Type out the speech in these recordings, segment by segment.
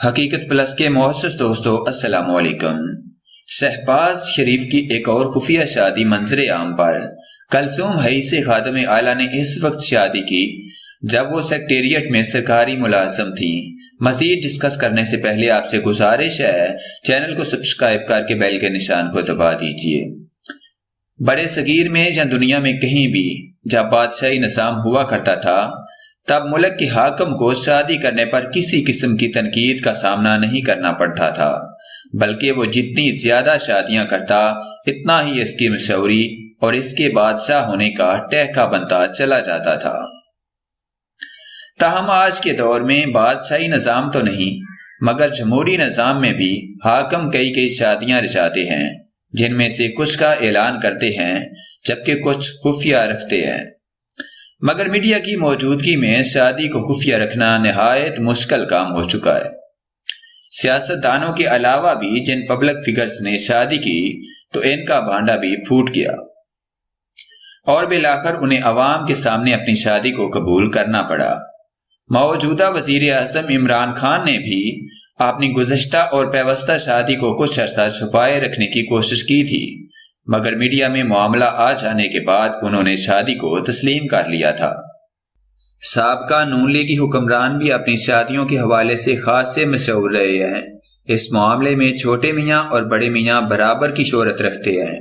حقیقت پلس کے محسوس دوستو السلام علیکم۔ شہباز شریف کی ایک اور خفیہ شادی منظر عام پر کلثوم حئی خادم اعلیٰ نے اس وقت شادی کی جب وہ سیکریٹریٹ میں سرکاری ملازم تھیں۔ مزید ڈسکس کرنے سے پہلے آپ سے گزارش ہے چینل کو سبسکرائب کر کے بیل کے نشان کو دبا دیجیے۔ بڑے صغیر میں یا دنیا میں کہیں بھی جب بادشاہی نظام ہوا کرتا تھا تب ملک کے حاکم کو شادی کرنے پر کسی قسم کی تنقید کا سامنا نہیں کرنا پڑتا تھا، بلکہ وہ جتنی زیادہ شادیاں کرتا اتنا ہی اس کی مشہوری اور اس کے بادشاہ ہونے کا ٹہکا بنتا چلا جاتا تھا۔ تاہم آج کے دور میں بادشاہی نظام تو نہیں مگر جمہوری نظام میں بھی حاکم کئی شادیاں رچاتے ہیں، جن میں سے کچھ کا اعلان کرتے ہیں جبکہ کچھ خفیہ رکھتے ہیں۔ مگر میڈیا کی موجودگی میں شادی کو خفیہ رکھنا نہایت مشکل کام ہو چکا ہے۔ سیاست دانوں کے علاوہ بھی جن پبلک فگرز نے شادی کی تو ان کا بھانڈا بھی پھوٹ گیا اور بالآخر انہیں عوام کے سامنے اپنی شادی کو قبول کرنا پڑا۔ موجودہ وزیر اعظم عمران خان نے بھی اپنی گزشتہ اور پیوستہ شادی کو کچھ عرصہ چھپائے رکھنے کی کوشش کی تھی، مگر میڈیا میں معاملہ آ جانے کے بعد انہوں نے شادی کو تسلیم کر لیا تھا۔ سابقہ نون لیگی حکمران بھی اپنی شادیوں کے حوالے سے خاصے مشہور رہے ہیں۔ اس معاملے میں چھوٹے میاں اور بڑے میاں برابر کی شہرت رکھتے ہیں۔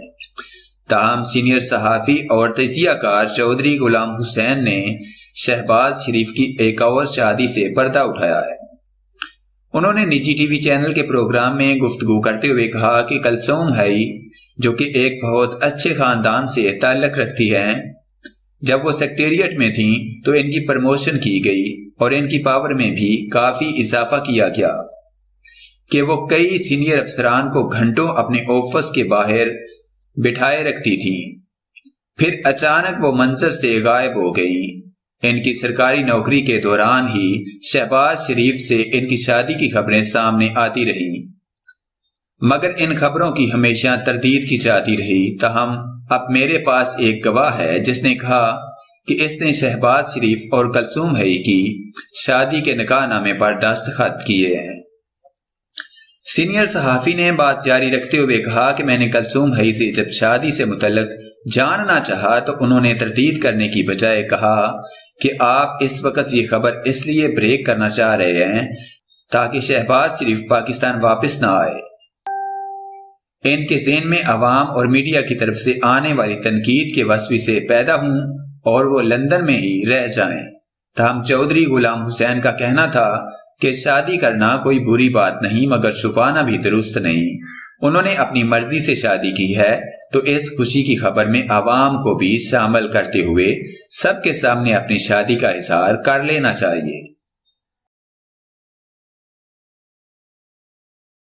تاہم سینئر صحافی اور تجزیہ کار چودھری غلام حسین نے شہباز شریف کی ایک اور شادی سے پردہ اٹھایا ہے۔ انہوں نے نجی ٹی وی چینل کے پروگرام میں گفتگو کرتے ہوئے کہا کہ کلثوم حئی جو کہ ایک بہت اچھے خاندان سے تعلق رکھتی ہیں، جب وہ سیکریٹریٹ میں تھیں تو ان کی پروموشن کی گئی اور ان کی پاور میں بھی کافی اضافہ کیا گیا کہ وہ کئی سینئر افسران کو گھنٹوں اپنے آفس کے باہر بٹھائے رکھتی تھیں، پھر اچانک وہ منظر سے غائب ہو گئیں۔ ان کی سرکاری نوکری کے دوران ہی شہباز شریف سے ان کی شادی کی خبریں سامنے آتی رہیں، مگر ان خبروں کی ہمیشہ تردید کی جاتی رہی۔ تاہم اب میرے پاس ایک گواہ ہے جس نے کہا کہ اس نے شہباز شریف اور کلثوم حئی کی شادی کے نکاح نامے پر دستخط کیے ہیں۔ سینئر صحافی نے بات جاری رکھتے ہوئے کہا کہ میں نے کلثوم حئی سے جب شادی سے متعلق جاننا چاہا تو انہوں نے تردید کرنے کی بجائے کہا کہ آپ اس وقت یہ خبر اس لیے بریک کرنا چاہ رہے ہیں تاکہ شہباز شریف پاکستان واپس نہ آئے۔ ان کے ذہن میں عوام اور میڈیا کی طرف سے آنے والی تنقید کے وسوسے سے پیدا ہوں اور وہ لندن میں ہی رہ جائیں۔ تاہم چودھری غلام حسین کا کہنا تھا کہ شادی کرنا کوئی بری بات نہیں مگر چھپانا بھی درست نہیں۔ انہوں نے اپنی مرضی سے شادی کی ہے تو اس خوشی کی خبر میں عوام کو بھی شامل کرتے ہوئے سب کے سامنے اپنی شادی کا اظہار کر لینا چاہیے۔